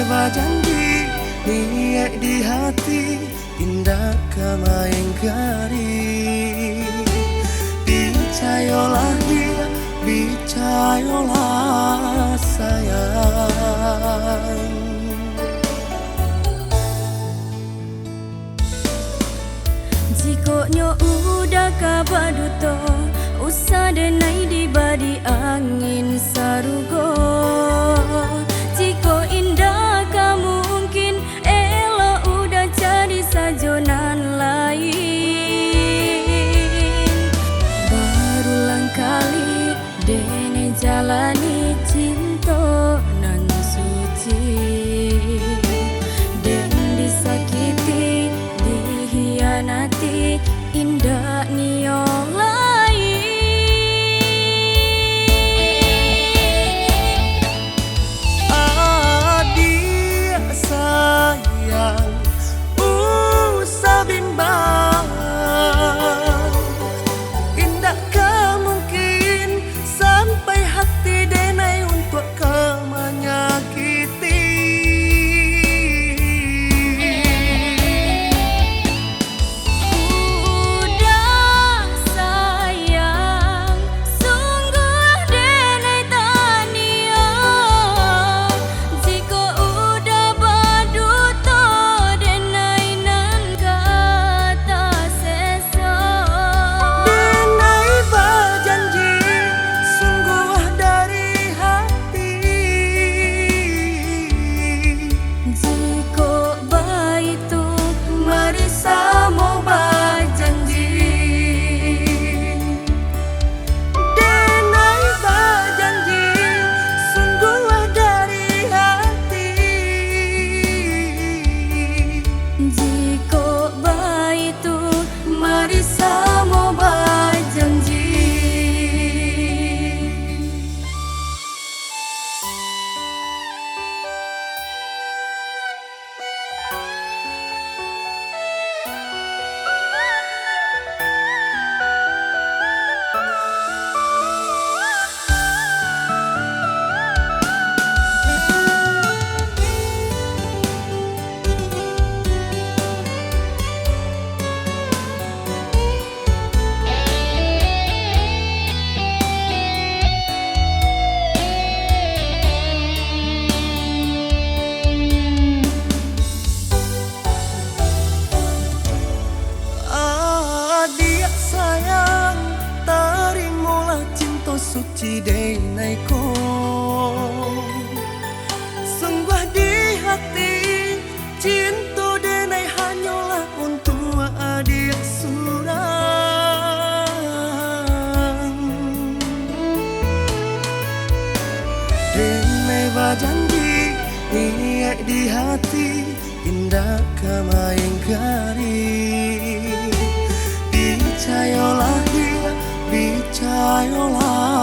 janji niat di hati indah kamayenggari. Percayalah dia, percayalah sayang. Jika nyo udah kabaduto, usah denai di badi angin sarugo. Jika indah kamu mungkin elo udah jadi sajonan lain. Berulang kali dene jalani cinta nan suci, den disakiti dihianati indah nio lain. Adik sayang, usah bimbang, indakkah mungkin sampai hati denai untuk kau menyakiti. Suci denaiku, sungguh di hati cinta denai hanyalah untuk adik surang. Denai janji niat di hati indah kamayenggari. Percayalah dia, percayalah